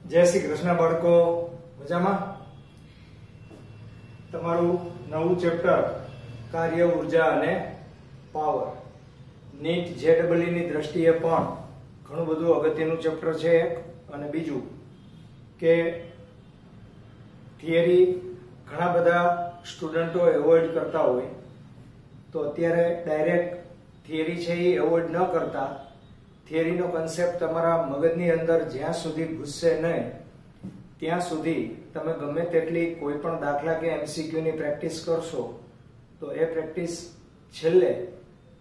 जय श्री कृष्ण बाळको मजामा। तमारू नवुं चेप्टर कार्य ऊर्जा अने पावर नीट जेडबलई नी दृष्टिए पण घणुं बधुं अगत्यनुं चेप्टर छे। अने बीजुं के थियरी घणा बधा स्टुडंटो एवॉइड करता होय तो अत्यारे डायरेक्ट थियरी छे ए एवॉइड न करता थियरी नो कॉन्सेप्ट तमारा मगजनी अंदर ज्यां सुधी घुससे नहीं त्यां सुधी तमे गमे तेटली कोई पण दाखला के एमसीक्यू नी प्रेक्टिस करशो तो ए प्रेक्टिस छेल्ले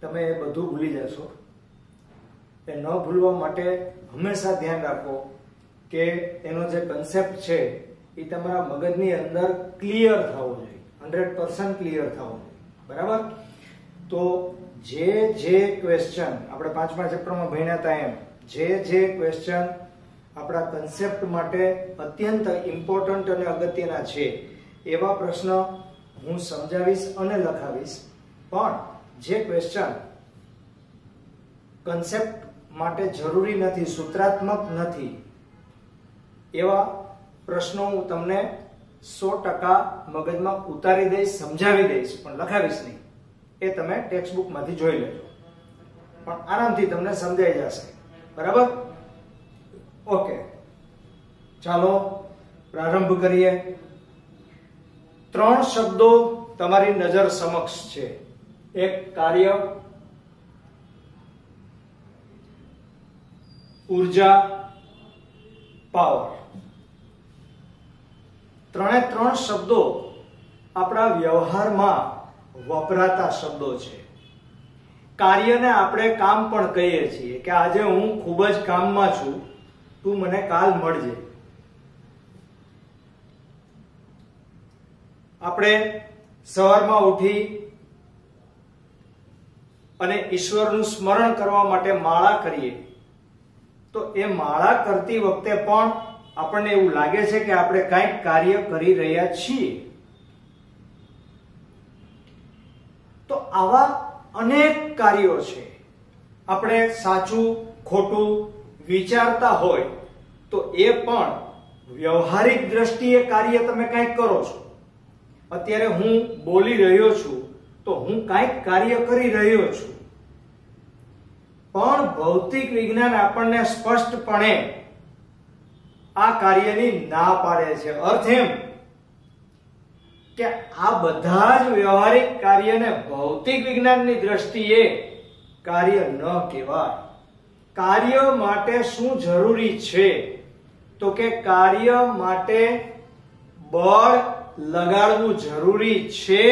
तमे ए बधुं भूली जशो। ए न भूलवा माटे हमेशा ध्यान राखो के एनो जे कॉन्सेप्ट छे ए तमारा मगजनी अंदर क्लियर थवो जोईए, 100% क्लियर थवो जोईए। बराबर? तो जे क्वेश्चन આપણે પાંચમા ચેપ્ટરમાં ભણ્યા હતા એમ જે ક્વેશ્ચન આપણા કન્સેપ્ટ માટે અત્યંત ઇમ્પોર્ટન્ટ અને અગત્યના છે એવા પ્રશ્ન હું સમજાવીશ અને લખાવીશ। પણ જે ક્વેશ્ચન કન્સેપ્ટ માટે જરૂરી નથી, સૂત્રાત્મક નથી એવા પ્રશ્નો હું તમને 100% મગજમાં ઉતારી દઈશ, સમજાવી દઈશ, પણ લખાવીશ નહીં। એ તમે ટેક્સ્ટ બુક માંથી જોઈ લેજો, પણ આરામથી તમને સમજાઈ જશે। બરાબર? ઓકે, ચાલો પ્રારંભ કરીએ। 3 શબ્દો તમારી નજર સમક્ષ છે। એક કાર્ય, ઊર્જા, પાવર। ત્રણે 3 શબ્દો આપણા વ્યવહારમાં વપરાતા શબ્દો છે। કાર્યને આપણે કામ પણ કહીએ છીએ કે આજે હું ખૂબ જ કામમાં છું, તું મને કાલ મળજે। આપણે સવારમાં ઉઠી અને ઈશ્વરનું સ્મરણ કરવા માટે માળા કરીએ તો એ માળા કરતી વખતે પણ આપણને એવું લાગે છે કે આપણે કંઈક કાર્ય કરી રહ્યા છીએ। तो आवा अनेक कार्यों छे। आपणे साचू खोटू विचारता होय तो ए पण व्यवहारिक दृष्टिए कार्य तमे कंईक करो छो। अत्यारे हूँ बोली रह्यो छुं तो हूँ कंईक कार्य करी रह्यो छुं, पण भौतिक विज्ञान आपणने स्पष्टपणे आ कार्यनी ना पाडे छे। अर्थ एम કે આ બધા જ વ્યવહારિક કાર્યને ભૌતિક વિજ્ઞાનની દ્રષ્ટિએ કાર્ય ન કહેવાય। કાર્ય માટે શું જરૂરી છે તો કે કાર્ય માટે બળ લગાડવું જરૂરી છે,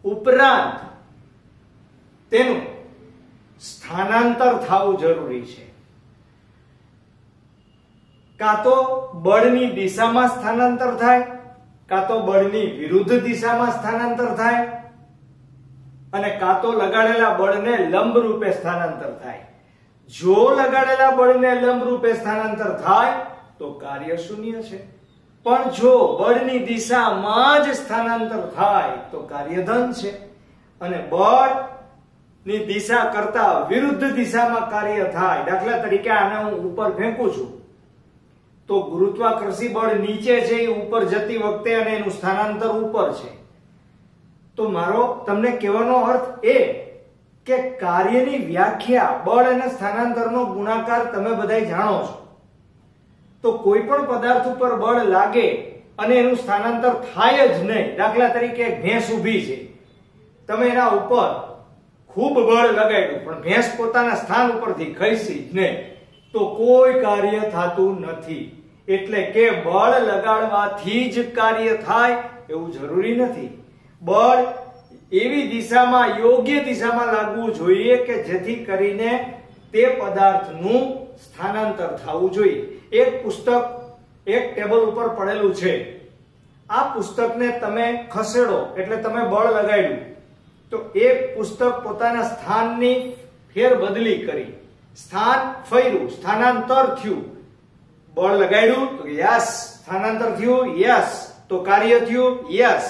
ઉપરાંત તેનું સ્થાનાંતર થવું જરૂરી છે। કાં તો બળની દિશામાં સ્થાનાંતર થાય, કાં તો બળની વિરુદ્ધ દિશામાં સ્થાનાંતર થાય અને કાં તો લગાડેલા બળને લંબ રૂપે સ્થાનાંતર થાય। જો લગાડેલા બળને લંબ રૂપે સ્થાનાંતર થાય તો કાર્ય શૂન્ય છે, પણ જો બળની દિશામાં જ સ્થાનાંતર થાય તો કાર્ય ધન છે। અને બળની દિશા કરતા વિરુદ્ધ દિશામાં કાર્ય થાય, દાખલા તરીકે આને હું ઉપર ફેંકું છું तो गुरुत्वाकर्षी बल नीचे છે, ऊपर जती वखते અને એનું સ્થાનાંતર ઉપર છે। તો મારો તમને કહેવાનો અર્થ એ કે કાર્યની વ્યાખ્યા બળ અને સ્થાનાંતરનો ગુણાકાર તમે બધાય જાણો છો। તો કોઈ પણ પદાર્થ ઉપર બળ લાગે અને એનું સ્થાનાંતર થાય જ નહીં, દાખલા તરીકે એક ભેંસ ઊભી છે, તમે એના ઉપર ખૂબ બળ લગાડ્યું પણ ભેંસ પોતાના સ્થાન ઉપરથી ખસી જ નહીં તો કોઈ કાર્ય થતું નથી। એટલે કે બળ લગાડવાથી જ કાર્ય થાય એવું જરૂરી નથી। બળ એવી દિશામાં, યોગ્ય દિશામાં લાગવું જોઈએ કે જેથી કરીને તે પદાર્થનું સ્થાનાંતર થવું જોઈએ। એક પુસ્તક એક ટેબલ ઉપર પડેલું છે, આ પુસ્તકને તમે ખસેડો એટલે તમે બળ લગાડ્યું તો એ પુસ્તક પોતાના સ્થાનની ફેરબદલી કરી, स्थान फर्યું, स्थानांतर थયું, बळ लगाड्યું તો यस, स्थानांतर थયું यस, तो कार्य थયું यस।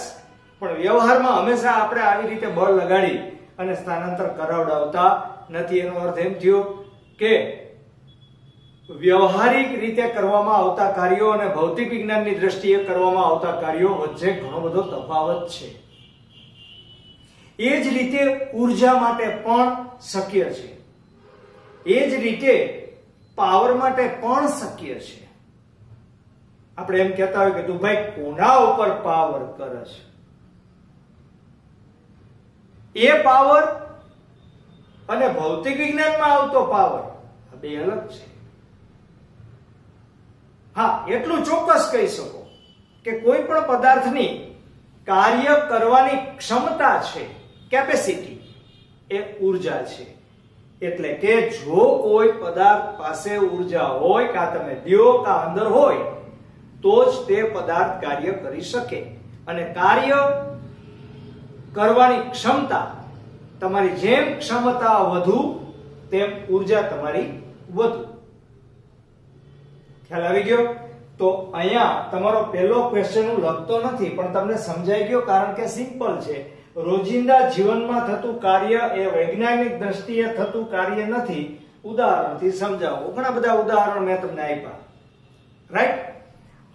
પણ વ્યવહારમાં હંમેશા આપણે આવી રીતે બળ લગાડી અને સ્થાનાંતર કરાવડાવતા નથી। એનો અર્થ એમ થયો કે વ્યવહારિક રીતે કરવામાં આવતા કાર્યો અને ભૌતિક વિજ્ઞાનની દ્રષ્ટિએ કરવામાં આવતા કાર્યો વચ્ચે ઘણો બધો તફાવત છે. એ જ રીતે ઉર્જા માટે પણ શક્ય છે. એ જ રીતે પાવર માટે પણ શક્ય છે. આપણે એમ કહેતા હોય કે તું ભાઈ કોના ઉપર પાવર કરે છે? એ પાવર અને ભૌતિક વિજ્ઞાનમાં આવતો પાવર આ બે અલગ છે. હા, એટલું ચોક્કસ કહી શકો કે કોઈ પણ પદાર્થની કાર્ય કરવાની ક્ષમતા છે, કેપેસિટી, એ ઉર્જા છે. એટલે કે જો કોઈ પદાર્થ પાસે ઉર્જા હોય, કાં તમે દ્યો કાં અંદર હોય, તો જ તે પદાર્થ કાર્ય કરી શકે. અને કાર્ય કરવાની ક્ષમતા, તમારી જેમ ક્ષમતા વધુ તેમ ઉર્જા તમારી વધુ. ખ્યાલ આવી ગયો? તો અહીંયા તમારો પહેલો ક્વેશ્ચન હું લખતો નથી, પણ તમને સમજાઈ ગયો, કારણ કે સિમ્પલ છે. રોજિંદા જીવનમાં થતું કાર્ય એ વૈજ્ઞાનિક દ્રષ્ટિએ થતું કાર્ય નથી. ઉદાહરણથી સમજાવો. ઘણા બધા ઉદાહરણો મેં તમને આપ્યા, રાઈટ?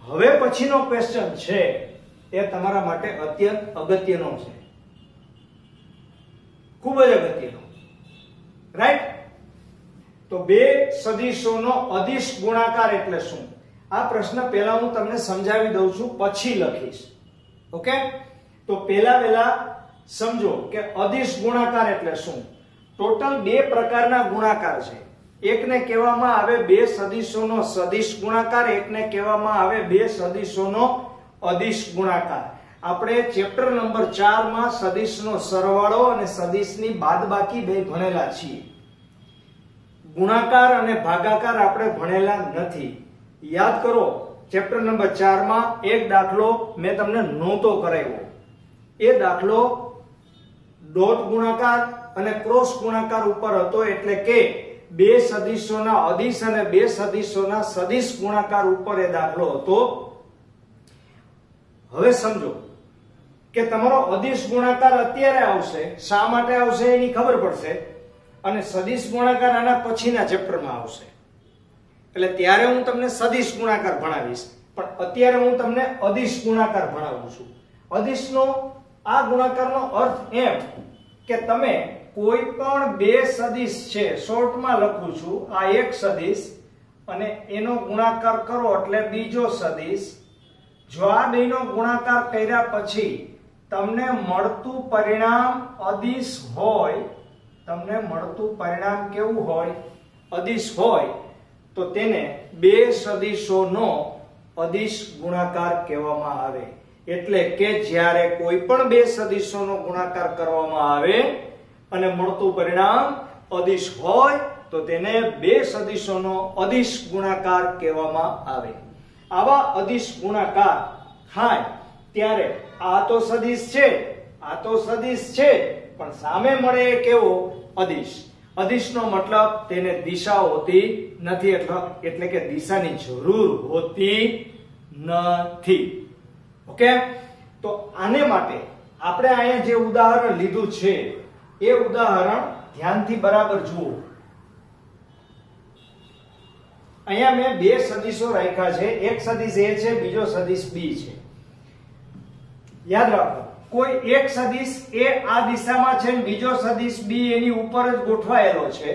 હવે પછીનો ક્વેશ્ચન છે એ તમારા માટે અત્યંત અગત્યનો છે, ખૂબ જ અગત્યનો, રાઈટ? તો બે સદિશોનો અદિશ ગુણાકાર એટલે શું? આ પ્રશ્ન પહેલા હું તમને સમજાવી દઉં છું, પછી લખીશ. ઓકે? તો પહેલા સમજો કે અદિશ ગુણાકાર એટલે શું. ટોટલ બે પ્રકારના ગુણાકાર છે. એકને કહેવામાં આવે બે સદિશોનો સદિશ ગુણાકાર, એકને કહેવામાં આવે બે સદિશોનો અદિશ ગુણાકાર. આપણે ચેપ્ટર નંબર 4 માં સદિશનો સરવાળો અને સદિશની બાદબાકી બે ભણેલા છીએ. ગુણાકાર અને ભાગાકાર આપણે ભણેલા નથી. યાદ કરો, ચેપ્ટર નંબર 4 માં એક દાખલો મેં તમને નહોતો કરાવ્યો. એ દાખલો ડોટ ગુણાકાર અને ક્રોસ ગુણાકાર ઉપર હતો. એટલે કે બે સદિશોના અદિશ અને બે સદિશોના સદિશ ગુણાકાર ઉપર એ દાખલો હતો. હવે સમજો કે તમારો અદિશ ગુણાકાર અત્યારે આવશે. શા માટે આવશે એની ખબર પડશે. અને સદિશ ગુણાકાર આના પછીના ચેપ્ટરમાં આવશે. એટલે ત્યારે હું તમને સદિશ ગુણાકાર ભણાવીશ, પણ અત્યારે હું તમને અદિશ ગુણાકાર ભણાવું છું. અદિશનો આ ગુણાકારનો અર્થ એમ કે તમે કોઈ પણ બે સદિશ છે, શોર્ટમાં લખું છું, આ એક સદિશ અને એનો ગુણાકાર કરો એટલે બીજો સદિશ. જો આ બેનો ગુણાકાર કર્યા પછી તમને મળતું પરિણામ અદિશ હોય, તમને મળતું પરિણામ કેવું હોય? અદિશ હોય, તો તેને બે સદિશોનો અદિશ ગુણાકાર કહેવામાં આવે. એટલે કે જ્યારે કોઈ પણ બે સદિશોનો ગુણાકાર કરવામાં આવે અને મળતું પરિણામ અદિશ હોય, તો તેને બે સદિશોનો અદિશ ગુણાકાર કહેવામાં આવે. આવા અદિશ ગુણાકાર થાય ત્યારે આ તો સદિશ છે, આ તો સદિશ છે, પણ સામે મળે કેવો? અદિશ. અદિશનો મતલબ તેને દિશા હોતી નથી, એટલે કે દિશાની જરૂર હોતી નથી. ઓકે? તો આને માટે આપણે અહીંયા જે ઉદાહરણ લીધું છે એ ઉદાહરણ ધ્યાનથી બરાબર જુઓ. અહીંયા મેં બે સદિશો રાખ્યા છે. એક સદિશ A છે, બીજો સદિશ B છે. યાદ રાખો, કોઈ એક સદિશ A આ દિશામાં છે અને બીજો સદિશ B એની ઉપર જ ગોઠવાયેલો છે,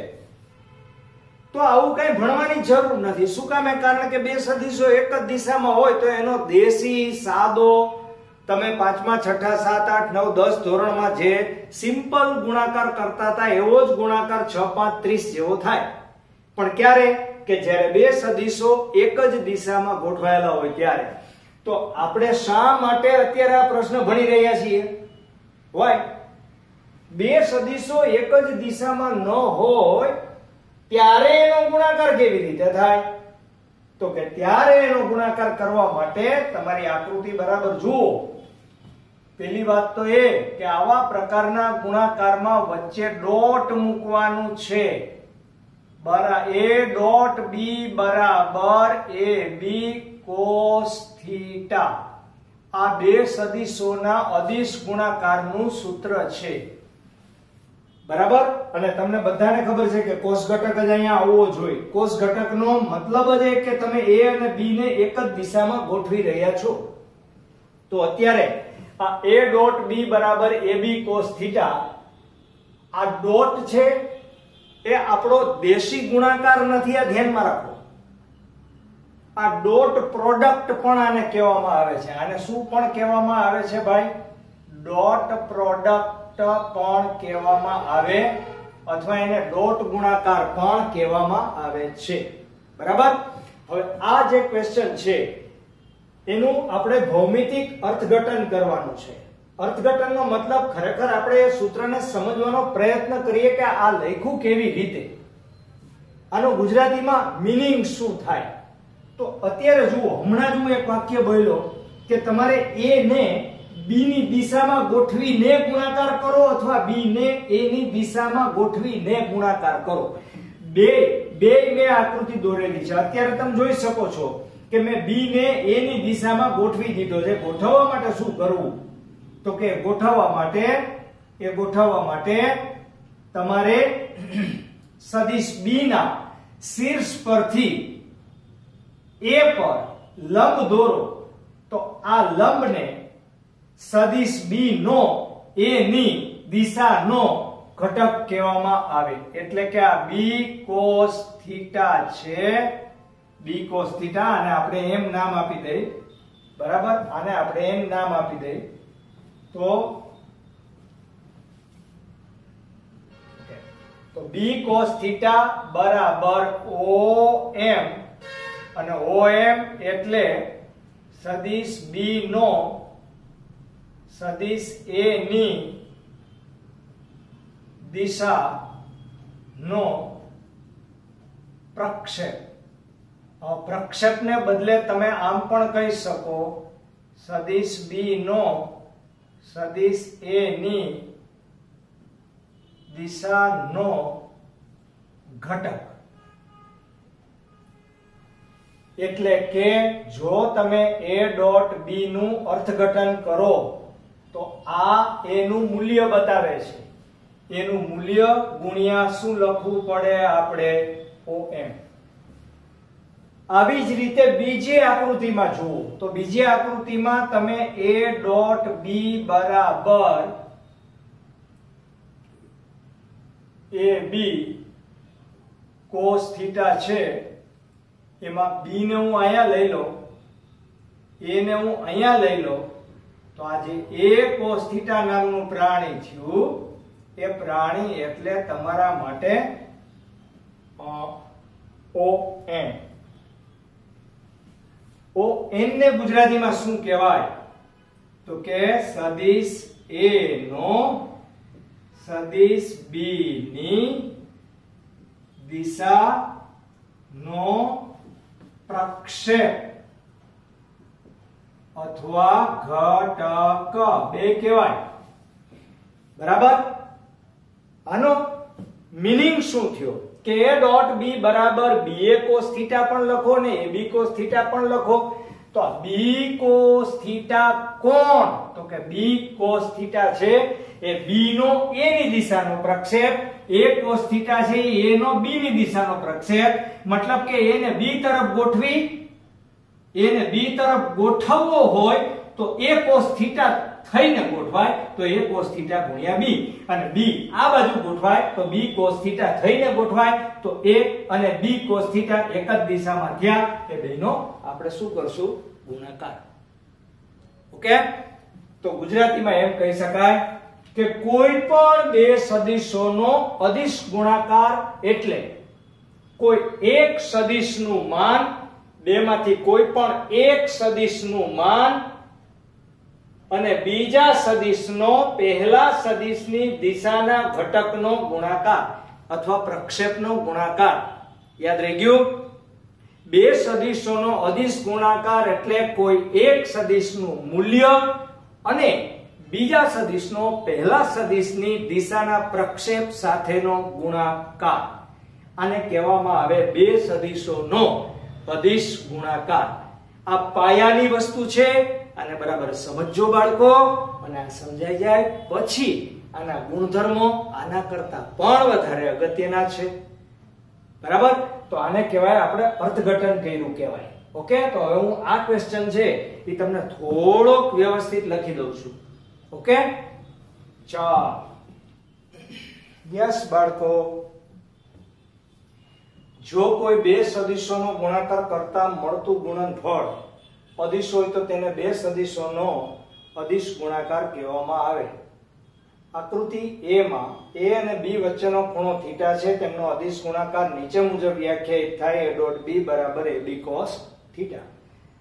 તો આવું કઈ ભણવાની જરૂર નથી. શું કામ? કારણ કે બે સદિશો એક જ દિશામાં હોય તો એનો દેશી સાદો તમે 5મા 6ઠા 7 8 9 10 ધોરણમાં જે સિમ્પલ ગુણાકાર કરતા હતા એવો જ ગુણાકાર 6 5 30 જેવો થાય. પણ ક્યારે? કે જ્યારે બે સદિશો એક જ દિશામાં ગોઠવાયેલા હોય ત્યારે. તો આપણે શા માટે અત્યારે આ પ્રશ્ન ભણી રહ્યા છીએ? વાય બે સદિશો એક જ દિશામાં ન હોય ત્યારે એનો ગુણાકાર કેવી રીતે થાય? તો કે ત્યારે એનો ગુણાકાર કરવા માટે તમારી આકૃતિ બરાબર જુઓ. પહેલી વાત તો એ કે આવા પ્રકારના ગુણાકારમાં વચ્ચે ડોટ મૂકવાનું છે. A ડોટ B બરાબર AB cos થીટા. આ બે સદિશોના અદિશ ગુણાકારનું સૂત્ર છે. બરાબર. અને તમને બધાને ખબર છે કે કોષ ઘટક જ અહીંયા આવવો જોઈએ. કોષ ઘટકનો મતલબ જ એ કે તમે a અને b ને એક જ દિશામાં ગોઠવી રહ્યા છો. તો અત્યારે આ a ડોટ b બરાબર ab cos થીટા, આ ડોટ છે એ આપણો દેશી ગુણાકાર નથી, આ ધ્યાનમાં રાખો. આ ડોટ પ્રોડક્ટ પણ આને કહેવામાં આવે છે. આને શું પણ કહેવામાં આવે છે ભાઈ? ડોટ પ્રોડક્ટ પણ કહેવામાં આવે, અથવા એને ડોટ ગુણાકાર પણ કહેવામાં આવે છે. બરાબર. હવે આ જે ક્વેશ્ચન છે એનું આપણે ભૌમિતિક અર્થઘટન કરવાનું છે. અર્થઘટનનો મતલબ ખરેખર આપણે એ સૂત્રને સમજવાનો પ્રયત્ન કરીએ કે આ લખ્યું કેવી રીતે, આનો ગુજરાતીમાં મીનિંગ શું થાય. તો અત્યારે જુઓ, હમણાં જ હું એક વાક્ય બોલ્યો કે તમારે a ને b ની દિશામાં ગોઠવીને ગુણાકાર કરો અથવા b ને a ની દિશામાં ગોઠવીને ગુણાકાર કરો. બે મેં આકૃતિ દોરેલી છે. અત્યારે તમે જોઈ શકો છો કે મેં b ને a ની દિશામાં ગોઠવી દીધો છે. ગોઠવવા માટે શું કરવું? તો કે ગોઠવવા માટે તમારે સદિશ b ના શીર્ષ પરથી a પર લંબ દોરો. તો આ લંબને સદિશ b નો a ની દિશાનો ઘટક કહેવામાં આવે. એટલે કે આ b cos થીટા છે, b cos થીટા, અને આપણે એમ નામ આપી દઈએ. બરાબર. આને આપણે એમ નામ આપી દઈએ. તો b cos થીટા બરાબર OM, અને OM એટલે સદિશ b નો સદિશ a ની દિશાનો પ્રક્ષેપ. પ્રક્ષેપને બદલે તમે આમ પણ કહી શકો સદિશ b નો સદિશ a ની દિશાનો ઘટક. એટલે કે જો તમે a ડોટ b નું અર્થઘટન કરો તો આ a નું મૂલ્ય બતાવે છે. એનું મૂલ્ય ગુણ્યા શું લખવું પડે આપણે? OM. આવી જ રીતે બીજી આકૃતિમાં જુઓ. તો બીજી આકૃતિમાં તમે a ડોટ b બરાબર ab cos થીટા છે. એમાં b ને હું અહીંયા લઈ લઉં, a ને હું અહીંયા લઈ લઉં. તો આ જે a cos થીટા નામનું પ્રાણી થયું, એ પ્રાણી એટલે તમારા માટે ON. ON ને ગુજરાતીમાં શું કહેવાય? તો કે સદિશ a નો સદિશ b ની દિશાનો પ્રક્ષેપ અથવા ઘટક બે કહેવાય. બરાબર. આનો મીનિંગ શું થયો કે a ડોટ b બરાબર ba cos થીટા પણ લખો ને ab cos થીટા પણ લખો. તો b cos થીટા કોણ? તો કે b cos થીટા છે એ b નો a ની દિશાનો પ્રક્ષેપ, a cos થીટા છે એ a નો b ની દિશાનો પ્રક્ષેપ. મતલબ કે a ને b તરફ ગોઠવવો હોય તો a cos થીટા થઈને ગોઠવાય તો a cos થીટા ગુણ્યા b, અને b આ બાજુ ગોઠવાય તો b cos થીટા થઈને ગોઠવાય તો a અને b cos થીટા એક જ દિશામાં થયા. એ બેનો આપણે શું કરશું? ગુણાકાર. ઓકે. તો ગુજરાતીમાં એમ કહી શકાય કે કોઈ પણ બે સદિશોનો અદિશ ગુણાકાર એટલે કોઈ એક સદિશનું માન, બેમાંથી કોઈ પણ એક સદિશનું માન અને બીજા સદિશનો પહેલા સદિશની દિશાના ઘટકનો ગુણાકાર અથવા પ્રક્ષેપનો ગુણાકાર. યાદ રહી ગયું? બે સદિશોનો અદિશ ગુણાકાર એટલે કોઈ એક સદિશનું મૂલ્ય અને બીજા સદિશનો પહેલા સદિશની દિશાના પ્રક્ષેપ સાથેનો ગુણાકાર. આને કહેવામાં આવે બે સદિશોનો અદિશ ગુણાકાર. આ પાયાની વસ્તુ છે, આને બરાબર સમજજો બાળકો, અને આ સમજાઈ જાય પછી આના ગુણધર્મો આના કરતા પણ વધારે અગત્યના છે, બરાબર? તો આને કહેવાય આપણે અર્થઘટન કર્યું કહેવાય. ઓકે, તો હવે હું આ ક્વેશ્ચન છે એ તમને થોડોક વ્યવસ્થિત લખી દઉં છું. ઓકે, ચાલો. યસ બાળકો, જો કોઈ બે સદિશોનો ગુણાકાર કરતા મળતું ગુણનફળ અદિશ હોય તો તેને બે સદિશોનો અદિશ ગુણાકાર કહેવામાં આવે. આકૃતિ A માં A અને B વચ્ચેનો ખૂણો થીટા છે, તેમનો અદિશ ગુણાકાર નીચે મુજબ વ્યાખ્યાયિત થાય: A ડોટ B બરાબર AB cos થીટા.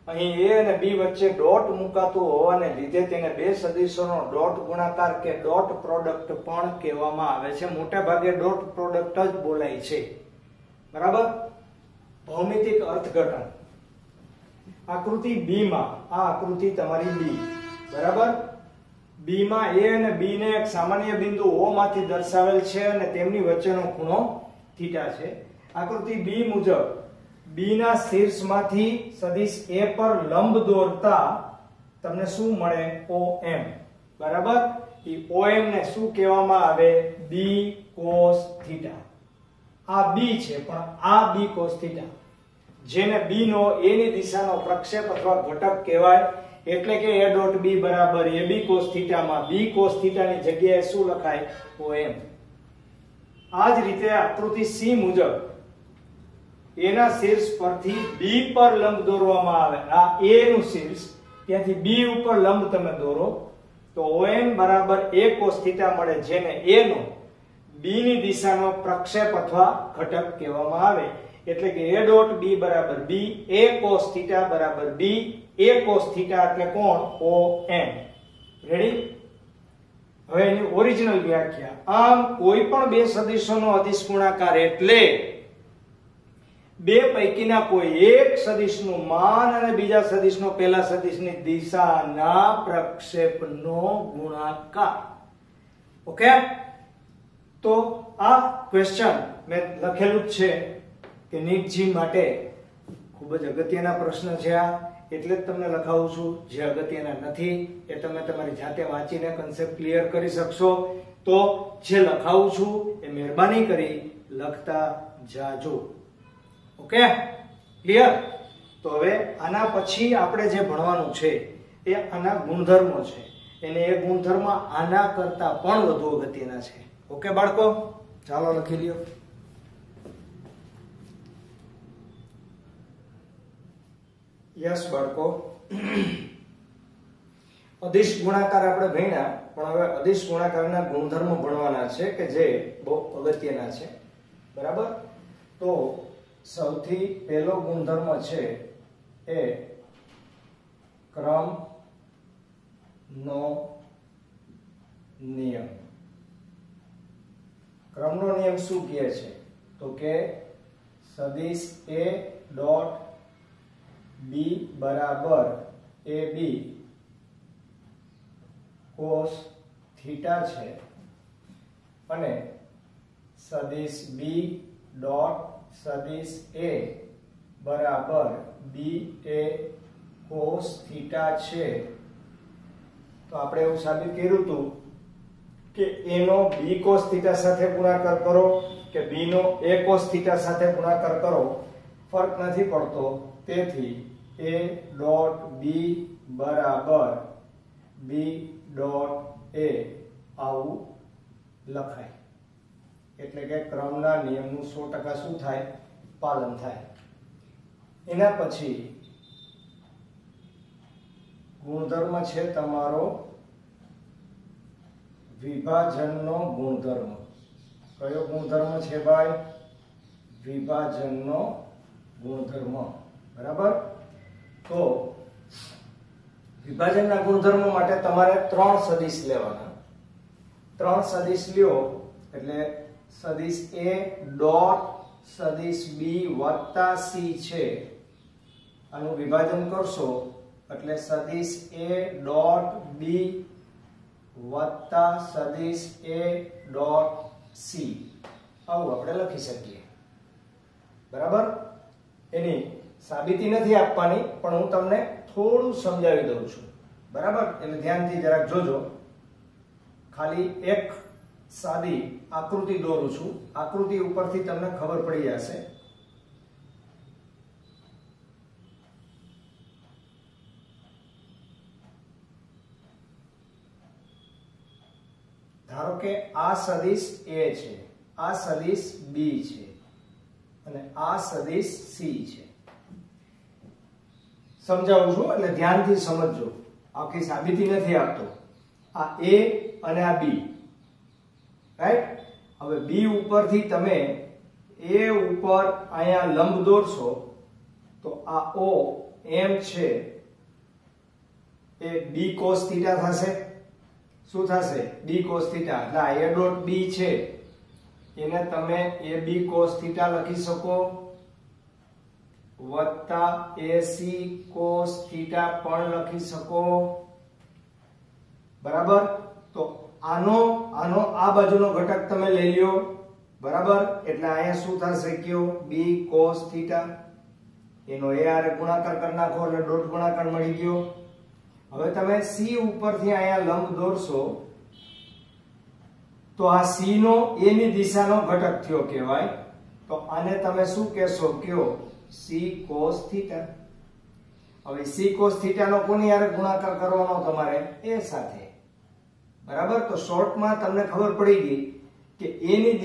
અહીં A અને B વચ્ચે ડોટ મુકાતું હોવાને લીધે તેને બે સદિશોનો ડોટ ગુણાકાર કે ડોટ પ્રોડક્ટ પણ કહેવામાં આવે છે. મોટા ભાગે ડોટ પ્રોડક્ટ જ બોલાય છે, બરાબર? ભૌમિતિક અર્થઘટન. આકૃતિ B માં આ આકૃતિ તમારી B, બરાબર? B માં A અને B ને એક સામાન્ય બિંદુ O માંથી દર્શાવેલ છે અને તેમની વચ્ચેનો ખૂણો થીટા છે. આકૃતિ B મુજબ B ના શીર્ષમાંથી સદિશ A પર લંબ દોરતા તમને શું મળે? OM, બરાબર? એ OM ને શું કહેવામાં આવે? B cos theta. આ B છે પણ આ B cos થીટા, જેને B નો A ની દિશાનો પ્રક્ષેપ અથવા ઘટક કહેવાય. એટલે કે A ડોટ B બરાબર AB cos થીટા માં B cos થીટા ની જગ્યાએ શું લખાય? OM. આ જ રીતે આકૃતિ C મુજબ A ના શીર્ષ પરથી B પર લંબ દોરવામાં આવે. આ A નું શીર્ષ, ત્યાંથી B ઉપર લંબ તમે દોરો તો OM બરાબર A cos થીટા મળે, જેને A નો B ની દિશાનો પ્રક્ષેપ અથવા ઘટક કહેવામાં આવે. એટલે કે A ડોટ B બરાબર B, A cos થીટા બરાબર B, A cos થીટા એટલે કોણ? OM. રેડી? હવે એની ઓરિજિનલ વ્યાખ્યા. આમ કોઈ પણ બે સદિશોનો અદિશ ગુણાકાર એટલે બે પૈકીના કોઈ એક સદિશનું માન અને બીજા સદિશનો પેલા સદિશની દિશાના પ્રક્ષેપનો ગુણાકાર. ઓકે, તો આ ક્વેશ્ચન મેં લખેલું છે કે નીટજી માટે ખૂબ જ અગત્યના પ્રશ્ન છે આ, એટલે જ તમને લખાવું છું. જે અગત્યના નથી એ તમે તમારી જાતે વાંચીને કન્સેપ્ટ ક્લિયર કરી શકશો. તો જે લખાવું છું એ મહેરબાની કરી લખતા જાજો. Okay, clear? તો હવે આના પછી આપણે જે ભણવાનું છે એ આના ગુણધર્મો છે, અને એ ગુણધર્મ આના કરતા પણ વધુ અગત્યના છે. ઓકે બાળકો, ચાલો લખી લ્યો. યસ બાળકો, અદિશ ગુણાકાર આપણે ભણ્યા, પણ હવે અદિશ ગુણાકારના ગુણધર્મો ભણવાના છે કે જે બહુ અગત્યના છે, બરાબર? તો સૌથી પહેલો ગુણધર્મ છે એ ક્રમનો નિયમ. ક્રમનો નિયમ શું કહે છે? તો કે સદિશ A ડોટ B બરાબર AB cos થીટા છે અને સદિશ B ડોટ સદિશ A બરાબર BA cos થીટા છે. તો આપણે એવું સાબિત કર્યું હતું કે A નો B cos થીટા સાથે ગુણાકાર કરો કે B નો A cos થીટા સાથે ગુણાકાર કરો, ફરક નથી પડતો. તેથી A ડોટ B બરાબર B ડોટ A આવું લખાય. એટલે કે ક્રમના નિયમનું 100% શું થાય? પાલન થાય. એના પછી ગુણધર્મ છે તમારો વિભાજનનો ગુણધર્મ. કયો ગુણધર્મ છે ભાઈ? વિભાજનનો ગુણધર્મ, બરાબર? તો વિભાજનના ગુણધર્મો માટે તમારે ત્રણ સદિશ લેવાના. ત્રણ સદિશ લ્યો એટલે સદિશ A ડોટ સદિશ B વત્તા C છે, આનું વિભાજન કરશો એટલે સદિશ A ડોટ B વત્તા સદિશ A ડોટ C આવું આપણે લખી શકીએ, બરાબર? એની સાબિતી નથી આપવાની, પણ હું તમને થોડું સમજાવી દઉં છું, બરાબર? એટલે ધ્યાનથી જરાક જોજો. ખાલી એક સાદી આકૃતિ દોરું છું. આકૃતિ ઉપરથી તમને ખબર પડી જશે. ધારો કે આ સદિશ A છે, આ સદિશ B છે અને આ સદિશ C છે. સમજાવું છું એટલે ધ્યાનથી સમજજો. આખી સાબિતી નથી આપતો. આ A અને આ B, રાઈટ? હવે B ઉપરથી તમે A ઉપર અહીંયા લંબ દોરશો તો આ O M છે એ B cos θ થશે. શું થશે? B cos θ. એટલે આ A ડોટ B છે એને તમે AB cos θ લખી શકો વત્તા AC cos θ પણ લખી શકો. બરાબર? તો આનો આ બાજુનો ઘટક તમે લઈ લ્યો. બરાબર? એટલે અહીંયા શું થશે કયો? B cos θ. એનો A આરે ગુણાકાર કરી નાખો એટલે ડોટ ગુણાકાર મળી ગયો. હવે તમે C ઉપરથી અહીંયા લંબ દોરશો તો આ C નો A ની દિશાનો ઘટક થયો કહેવાય. તો આને તમે શું કહેશો કયો? C cos θ. હવે C cos θ નો કોની હારે ગુણાકાર કરવાનો તમારે? A સાથે. બરાબર? તો શોર્ટમાં તમને ખબર પડી ગઈ કે A ની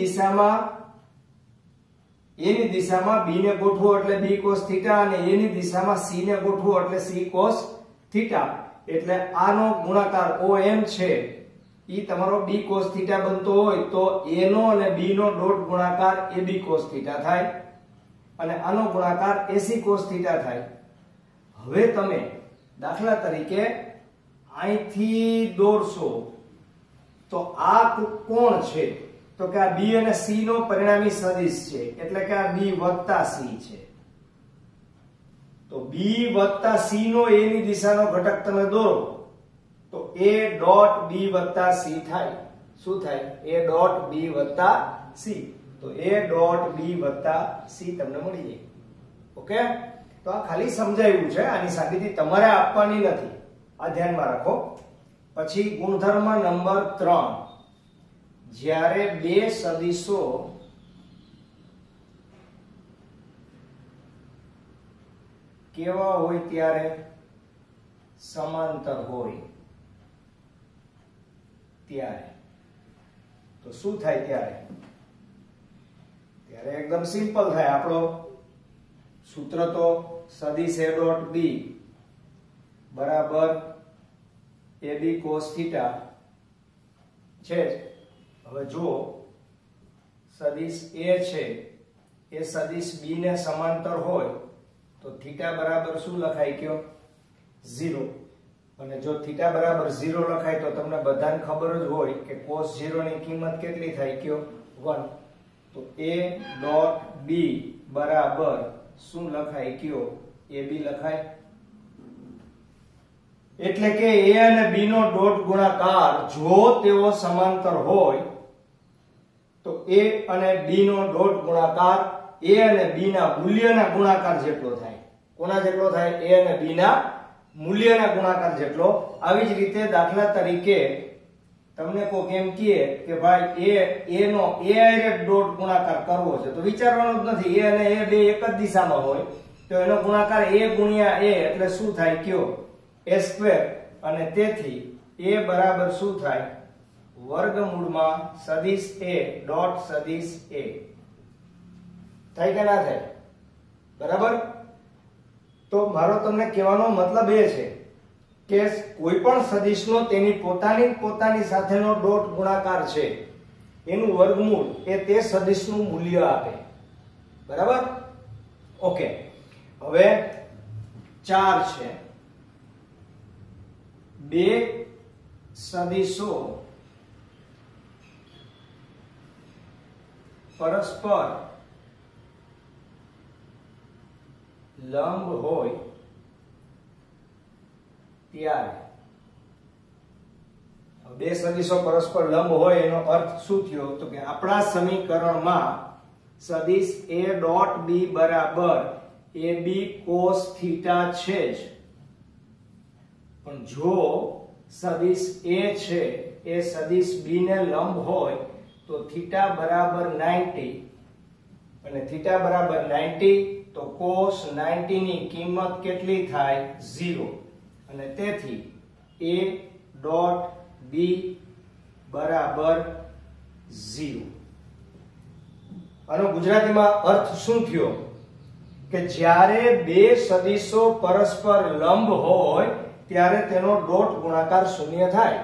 દિશામાં B ને ગોઠવો એટલે B cos θ અને A ની દિશામાં C ને ગોઠવો એટલે C cos θ. એટલે આનો ગુણાકાર OM છે ઈ તમારો B cos θ બનતો હોય તો A નો અને B નો ડોટ ગુણાકાર AB cos θ થાય અને આનો ગુણાકાર AC cos θ થાય. હવે તમે દાખલા તરીકે અહીંથી દોરશો તો આ કોણ છે? તો કે આ B અને C નો પરિણામી સદિશ છે એટલે કે આ B વત્તા C છે. તો B વત્તા C નો A ની દિશાનો ઘટક તમે દોરો તો A ડોટ B વત્તા C થાય. શું થાય? A ડોટ B વત્તા C. તો A ડોટ B વત્તા C તમને મળી જાય. ઓકે? તો આ ખાલી સમજાવ્યું છે. આની સાબિતી તમારે આપવાની નથી. આ ધ્યાનમાં રાખો. પછી ગુણધર્મ નંબર 3. જ્યારે બે સદિશો કેવા હોય ત્યારે? સમાંતર હોય ત્યારે. તો શું થાય ત્યારે? ત્યારે એકદમ સિમ્પલ થાય. આપણો સૂત્ર તો સદિશ A ડોટ B બરાબર AB cos θ છે. હવે જો સદિશ A છે એ સદિશ B ને સમાંતર હોય તો θ બરાબર શું લખાય કયો? 0. અને જો θ બરાબર 0 લખાય તો તમને બધાને ખબર જ હોય કે cos 0 ની કિંમત કેટલી થાય કયો? 1. તો A ડોટ B બરાબર શું લખાય કયો? AB લખાય. એટલે કે A અને B નો ડોટ ગુણાકાર જો તેઓ સમાંતર હોય તો A અને B નો ડોટ ગુણાકાર A અને B ના મૂલ્યના ગુણાકાર જેટલો થાય. કોના જેટલો થાય? A અને B ના મૂલ્યના ગુણાકાર જેટલો. આવી જ રીતે દાખલા તરીકે તમને કોઈ એમ કહે કે ભાઈ A નો A હારે ડોટ ગુણાકાર કરવો છે તો વિચારવાનું જ નથી. A અને A બે એક જ દિશામાં હોય તો એનો ગુણાકાર A ગુણ્યા A એટલે શું થાય કયો? A² અને તેથી A બરાબર શું થાય? વર્ગમૂળમાં સદિશ A ડોટ સદિશ A થાય કે ના થાય? બરાબર? તો મારો તમને કહેવાનો મતલબ એ છે કે કોઈ પણ સદિશનો તેની પોતાની સાથેનો ડોટ ગુણાકાર છે એનું વર્ગમૂળ એ તે સદિશનું મૂલ્ય આપે. બરાબર? ઓકે. હવે 4 છે. બે સદિશો પરસ્પર લંબ હોય ત્યારે બે સદિશો પરસ્પર લંબ હોય એનો અર્થ શું થયો? તો કે આપણા સમીકરણમાં સદિશ A ડોટ B બરાબર AB cos θ છે જ. પણ જો સદિશ A છે એ સદિશ B ને લંબ હોય તો થીટા બરાબર 90 અને થીટા બરાબર 90 તો cos 90 ની કિંમત કેટલી થાય 0 અને તેથી A ડોટ B બરાબર 0. આનો ગુજરાતીમાં અર્થ શું થયો કે જ્યારે બે સદિશો પરસ્પર લંબ હોય ત્યારે તેનો ડોટ ગુણાકાર શૂન્ય થાય.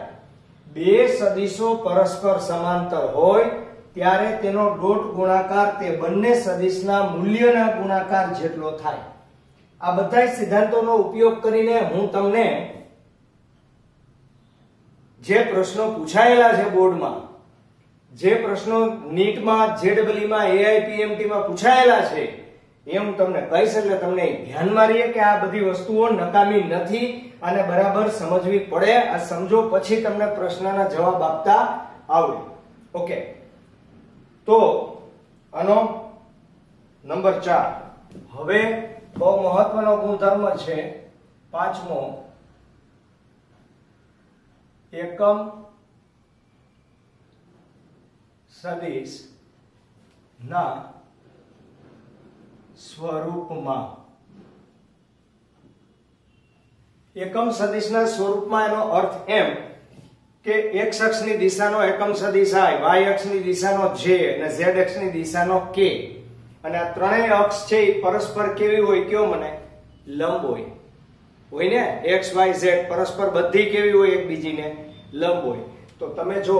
બે સદિશો પરસ્પર સમાંતર હોય ત્યારે તેનો ડોટ ગુણાકાર તે બંને સદિશના મૂલ્યના ગુણાકાર જેટલો થાય. આ બધા સિદ્ધાંતોનો ઉપયોગ કરીને હું તમને જે પ્રશ્નો પૂછાયેલા છે બોર્ડમાં, જે પ્રશ્નો નીટમાં, જેડબલઈ માં, એઆઈપીએમટી માં પૂછાયેલા છે એ હું તમને કહીશ એટલે તમને ધ્યાનમાં રહે કે આ બધી વસ્તુઓ નકામી નથી અને બરાબર સમજવી પડે. આ સમજો પછી તમને પ્રશ્નના જવાબ આપતા આવડે. ઓકે, તો આનો નંબર 4. હવે બહુ મહત્વનો ગુણધર્મ છે પાંચમો, એકમ સદિશ ના સ્વરૂપમાં. એકમ સદિશના સ્વરૂપમાં એનો અર્થ એમ કે x અક્ષની દિશાનો એકમ સદિશ I, y અક્ષની દિશાનો J અને z અક્ષની દિશાનો K અને આ ત્રણેય અક્ષ છે એ પરસ્પર કેવી હોય કયો મને? લંબ હોય ને. x y z પરસ્પર બધી કેવી હોય? એકબીજીને લંબ હોય. તો તમે જો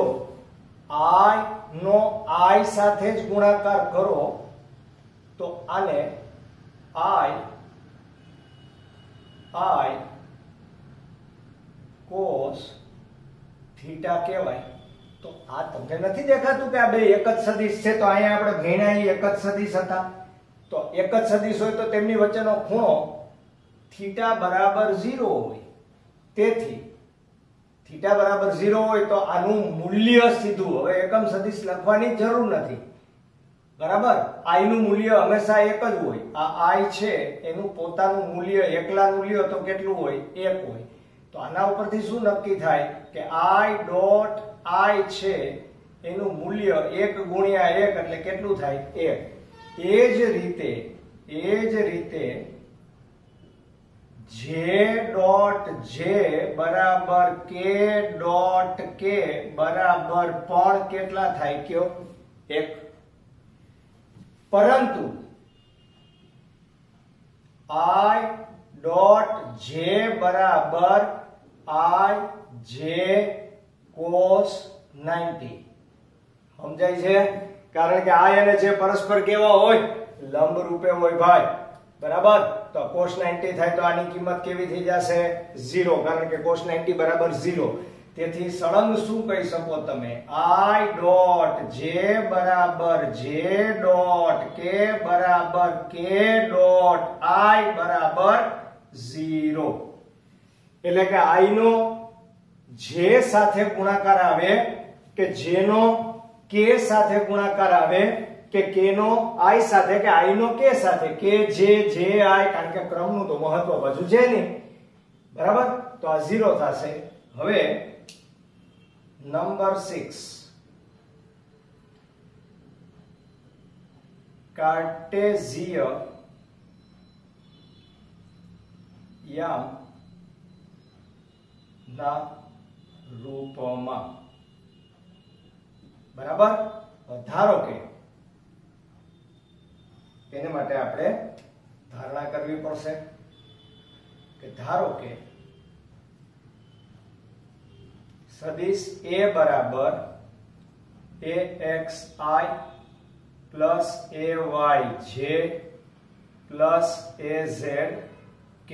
I નો I સાથે જ ગુણાકાર કરો તો આને I cos થીટા કહેવાય. તો આ તમને નથી દેખાતું કે આ બે એક જ સદિશ છે? તો અહીંયા આપણે ગણ્યા એક જ સદિશ હતા. તો એક જ સદિશ હોય તો તેમની વચ્ચેનો ખૂણો થીટા બરાબર 0 હોય. તેથી થીટા બરાબર 0 હોય તો આનું મૂલ્ય સીધું, હવે એકમ સદિશ લખવાની જરૂર નથી, બરાબર. I નું મૂલ્ય હંમેશા એક જ હોય. આ I છે એનું પોતાનું મૂલ્ય એકલાનું લ્યો તો કેટલું હોય? 1 હોય. તો આના ઉપરથી શું નક્કી થાય કે I ડોટ I છે એનું મૂલ્ય 1 ગુણ્યા 1 એટલે કેટલું થાય? 1. એ જ રીતે J ડોટ J બરાબર K ડોટ K બરાબર પણ કેટલા થાય કયો? 1. પરંતુ I ડોટ J બરાબર I J cos 90. સમજાય છે? કારણ કે I અને J પરસ્પર કેવા હોય? લંબ રૂપે હોય ભાઈ, બરાબર. તો cos 90 થાય તો આની કિંમત કેવી થઈ જશે? 0, કારણ કે cos 90 બરાબર 0. તેથી સળંગ શું કહી શકો તમે? I ડોટ J બરાબર J ડોટ K બરાબર K ડોટ I બરાબર 0. એટલે કે I નો J સાથે ગુણાકાર આવે કે J નો K સાથે ગુણાકાર આવે કે K નો I સાથે કે I નો K સાથે, K J J I, કારણ કે ક્રમનું તો મહત્વ બાજુ છે નહીં, બરાબર. તો આ 0 થશે. હવે નંબર 6, કાર્ટેશિયન ના રૂપમાં. બરાબર. ધારો કે એને માટે આપણે ધારણા કરવી પડશે કે ધારો કે સદિશ A બરાબર AXI plus AYJ plus AZK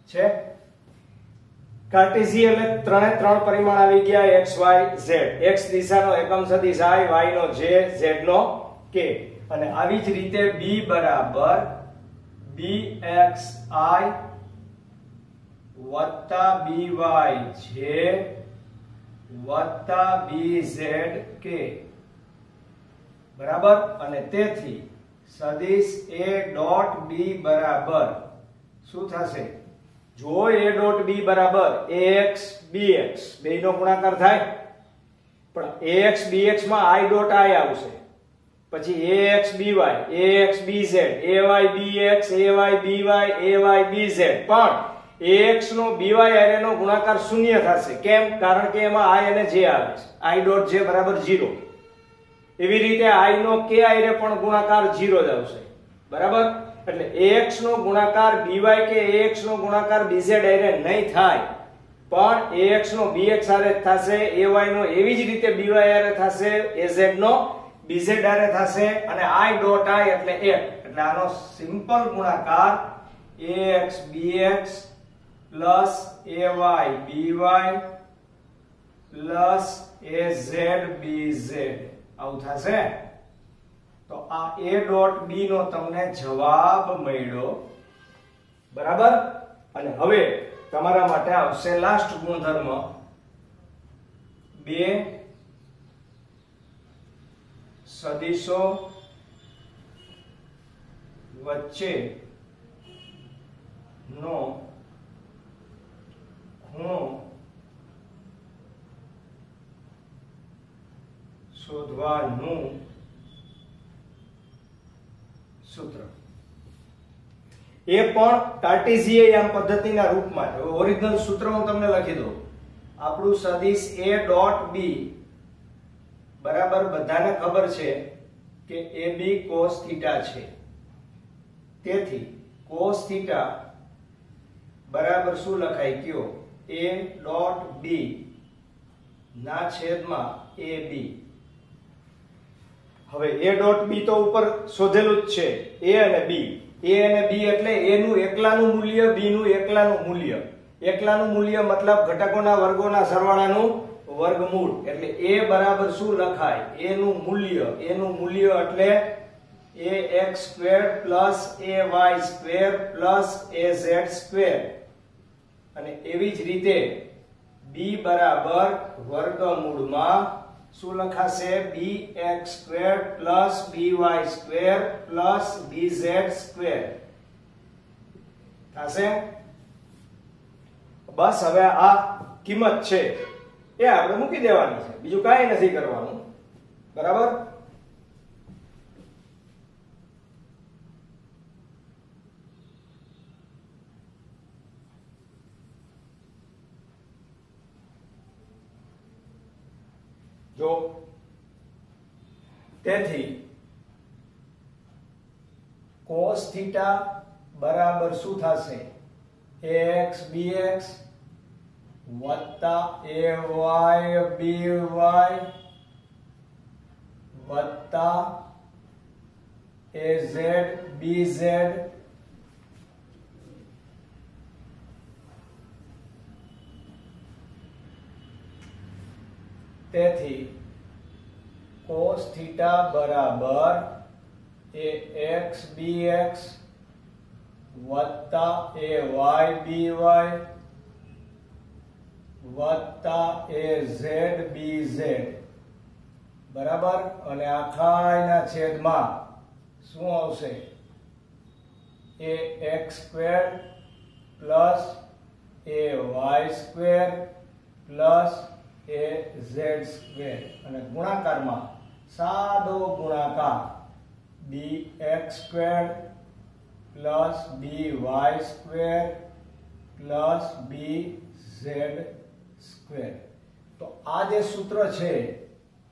છે. કાર્ટેશિયન એટલે ત્રણે ત્રણ પરિમાણ આવી ગયા, x y z. x દિશાનો એકમ સદિશ I, y no j, z no k. અને આવી જ રીતે B બરાબર BXI વત્તા BYJ વત્તા BZK, બરાબર. અને તેથી સદિશ A ડોટ B બરાબર શું થશે? જો a ડોટ b બરાબર ax bx બેયનો ગુણાકાર થાય, પણ ax bx માં i ડોટ i આવશે, પછી ax by ax bz ay bx ay by ay bz, પણ ax નો by હારે નો ગુણાકાર શૂન્ય થશે. કેમ? કારણ કે એમાં i અને j આવે છે. i ડોટ j બરાબર 0. એવી રીતે i નો k હારે પણ ગુણાકાર 0 જ આવશે. બરાબર? એટલે ax નો ગુણાકાર by કે ax નો ગુણાકાર bz હારે નહીં થાય, પણ ax નો bx હારે થશે, ay નો એવી જ રીતે by હારે થશે, az નો bz હારે થશે, અને i ડોટ i એટલે 1. એટલે આનો સિમ્પલ ગુણાકાર ax bx plus ay by plus az bz આવું થશે. તો આ a ડોટ b નો તમને જવાબ મળ્યો. બરાબર? અને હવે તમારા માટે આવશે લાસ્ટ ગુણધર્મ, બે સદિશો વચ્ચે નો ખૂણો શોધવાનું સૂત્ર. એ પણ કાર્ટેશિયન પદ્ધતિના રૂપમાં. ઓરિજિનલ સૂત્ર હું તમને લખી દઉં. આપણું સદિશ a ડોટ b બરાબર બધાને ખબર છે કે ab cos θ છે. તેથી cos θ બરાબર શું લખાય કયો? a ડોટ b ના છેદમાં ab. હવે a ડોટ b તો ઉપર શોધેલું જ છે, a અને b. a અને b એટલે a નું એકલાનું મૂલ્ય, b નું એકલાનું મૂલ્ય. એકલાનું મૂલ્ય મતલબ ઘટકોના વર્ગોના સરવાળાનું વર્ગમૂળ. એટલે a બરાબર શું લખાય? a નું મૂલ્ય એટલે ax square plus ay square plus az square. અને એવી જ રીતે b બરાબર વર્ગમૂળમાં શું લખાશે? bx square plus by square plus bz square થશે. બસ હવે આ કિંમત છે એ આપણે મૂકી દેવાની છે, બીજું કાંઈ નથી કરવાનું. બરાબર? જો તેથી cos θ બરાબર શું થશે? ax bx વત્તા ay by વત્તા az bz તેથી cos θ બરાબર ax bx વત્તા ay by વત્તા az bz બરાબર. અને આખાના છેદમાં શું આવશે? ax square plus ay square plus az square. અને ગુણાકારમાં સાદો ગુણાકાર bx square plus by square plus bz square. તો આ જે સૂત્ર છે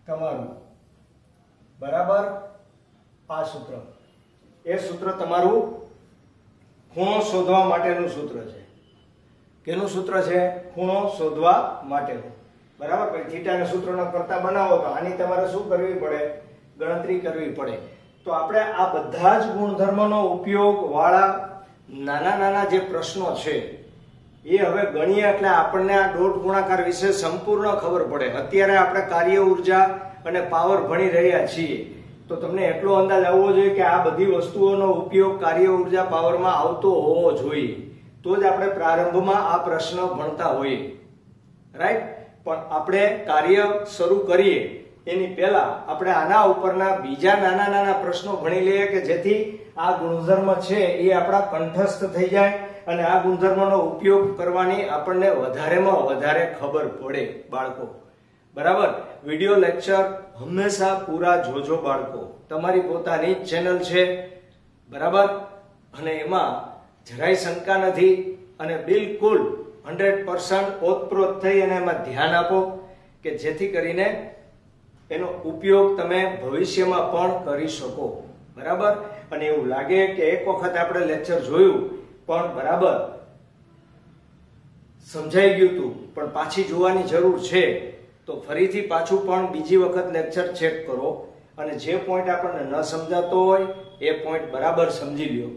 તમારું, બરાબર, આ સૂત્ર, એ સૂત્ર તમારું ખૂણો શોધવા માટેનું સૂત્ર છે. કેનું સૂત્ર છે? ખૂણો શોધવા માટેનું. બરાબર? પછી થીટાને સૂત્રનો કરતા બનાવો તો આની તમારે શું કરવી પડે? ગણતરી કરવી પડે. તો આપણે આ બધા જ ગુણધર્મનો ઉપયોગ વાળા નાના નાના જે પ્રશ્નો છે એ હવે ગણીએ એટલે આપણને આ ડોટ ગુણાકાર વિશે સંપૂર્ણ ખબર પડે. અત્યારે આપણે કાર્ય ઉર્જા અને પાવર ભણી રહ્યા છીએ તો તમને એટલો અંદાજ આવવો જોઈએ કે આ બધી વસ્તુઓનો ઉપયોગ કાર્ય ઉર્જા પાવરમાં આવતો હોવો જોઈએ, તો જ આપણે પ્રારંભમાં આ પ્રશ્ન ભણતા હોઈએ. રાઈટ? પણ આપણે કાર્ય શરૂ કરીએ એની પહેલા આપણે આના ઉપરના બીજા નાના નાના પ્રશ્નો ભણી લઈએ કે જેથી આ ગુણધર્મ છે એ આપણા કંઠસ્થ થઈ જાય અને આ ગુણધર્મનો ઉપયોગ કરવાની આપણને વધારેમાં વધારે ખબર પડે બાળકો. બરાબર. વિડિયો લેક્ચર હંમેશા પૂરા જોજો બાળકો. તમારી પોતાની જ ચેનલ છે. બરાબર. અને એમાં જરાય શંકા નથી અને બિલકુલ 100% ઓતપ્રોત થઈ અને એમાં ધ્યાન આપો કે જેથી કરીને એનો ઉપયોગ તમે ભવિષ્યમાં પણ કરી શકો. બરાબર. અને એવું લાગે કે એક વખત આપણે લેક્ચર જોયું પણ બરાબર સમજાઈ ગયું હતું પણ પાછી જોવાની જરૂર છે તો ફરીથી પાછું પણ બીજી વખત લેક્ચર ચેક કરો અને જે પોઈન્ટ આપણને ન સમજાતો હોય એ પોઈન્ટ બરાબર સમજી લ્યો.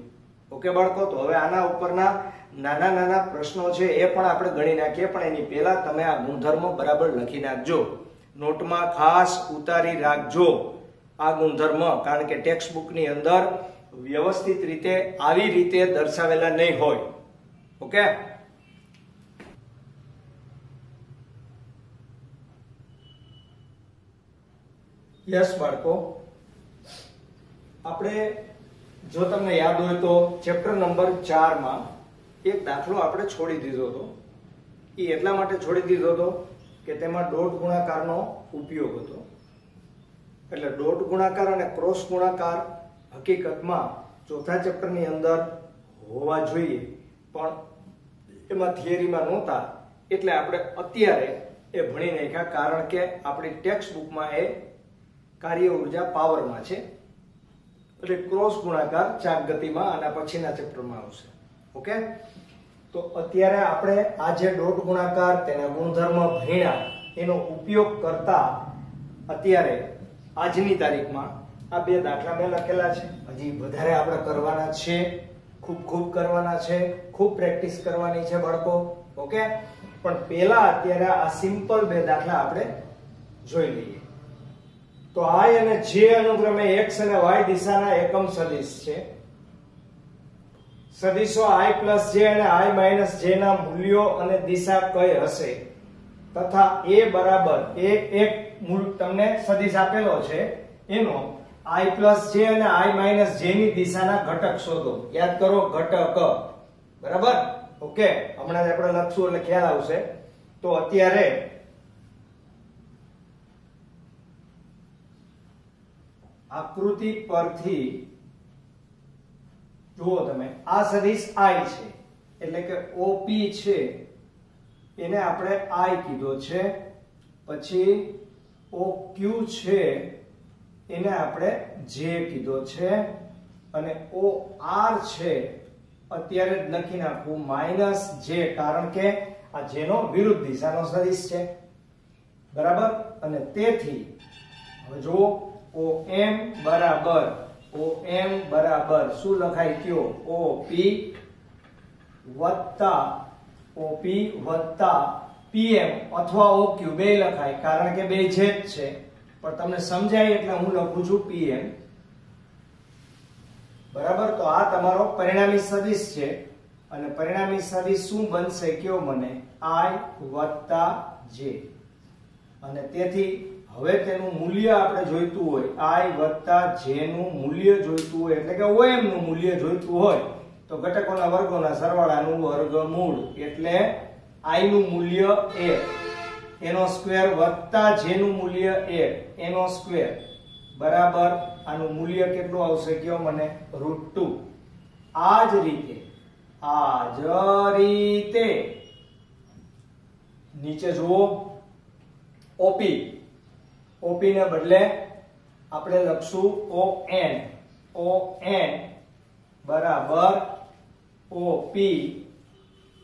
ઓકે બાળકો. તો હવે આના ઉપરના નાના નાના પ્રશ્નો છે એ પણ આપણે ગણી નાખીએ પણ એની પહેલા તમે આ ગુણધર્મ બરાબર લખી નાખજો. નોટમાં ખાસ ઉતારી રાખજો આ ગુણધર્મ, કારણ કે ટેક્સ્ટ બુકની અંદર વ્યવસ્થિત રીતે આવી રીતે દર્શાવેલા નહીં હોય. ઓકે. યસ બાળકો. આપણે જો તમને યાદ હોય તો ચેપ્ટર નંબર 4 માં એક દાખલો આપણે છોડી દીધો હતો. એ એટલા માટે છોડી દીધો હતો કે તેમાં ડોટ ગુણાકારનો ઉપયોગ હતો. એટલે ડોટ ગુણાકાર અને ક્રોસ ગુણાકાર હકીકતમાં ચોથા ચેપ્ટરની અંદર હોવા જોઈએ પણ એમાં થિયરીમાં નહોતા એટલે આપણે અત્યારે એ ભણી નાખ્યા, કારણ કે આપણી ટેક્સ્ટ બુકમાં એ કાર્ય ઉર્જા પાવરમાં છે. એટલે ક્રોસ ગુણાકાર ચાક ગતિમાં આના પછીના ચેપ્ટરમાં આવશે. ઓકે. તો અત્યારે આપણે આ જે ડોટ ગુણાકાર તેના ગુણધર્મ ભણ્યા એનો ઉપયોગ કરતા અત્યારે આજની તારીખમાં આ બે દાખલા મેં લખેલા છે. હજી વધારે આપણે કરવાના છે, ખૂબ કરવાના છે, ખૂબ પ્રેક્ટિસ કરવાની છે બાળકો. ઓકે. પણ પહેલા અત્યારે આ સિમ્પલ બે દાખલા આપણે જોઈ લઈએ. તો i અને j અનુક્રમે x અને y દિશાના એકમ સદિશ છે. સદિશો i + j અને i - j ના મૂલ્યો અને દિશા કઈ હશે તથા a બરાબર એક મૂળ તમને સદિશ આપેલો છે એનો i + j અને i - j ની દિશાના ઘટક શોધો. યાદ કરો, ઘટક. બરાબર. ઓકે. હમણાં જ આપણે લખશું એટલે ખ્યાલ આવશે. તો અત્યારે આકૃતિ પરથી જુઓ તમે, આ સદિશ i છે એટલે કે OP છે એને આપણે i કીધો છે. પછી OQ છે એને આપણે j કીધો છે અને OR છે અત્યારે જ લખી નાખું -j, કારણ કે આ j નો વિરુદ્ધ દિશાનો સદિશ છે. બરાબર. અને તેથી હવે જુઓ OM બરાબર શું લખાય કયો? OP વત્તા PM અથવા OQ બે લખાય, કારણ કે બે જ છે પણ તમને સમજાય એટલે હું લખું છું PM. બરાબર. તો આ તમારો પરિણામી સદિશ છે અને પરિણામી સદિશ શું બનશે કયો મને? I વત્તા j. અને તેથી હવે તેનું મૂલ્ય આપણે જોઈતું હોય, i વત્તા j નું મૂલ્ય જોઈતું હોય એટલે કે OM નું મૂલ્ય જોઈતું હોય તો ઘટકોના વર્ગોના સરવાળાનું વર્ગમૂળ એટલે i નું મૂલ્ય 1 એનો સ્ક્વેર વત્તા j નું મૂલ્ય 1 એનો સ્ક્વેર બરાબર આનું મૂલ્ય કેટલું આવશે કયો મને? √2. આ જ રીતે નીચે જુઓ OP ને બદલે આપણે લખશું ON બરાબર OP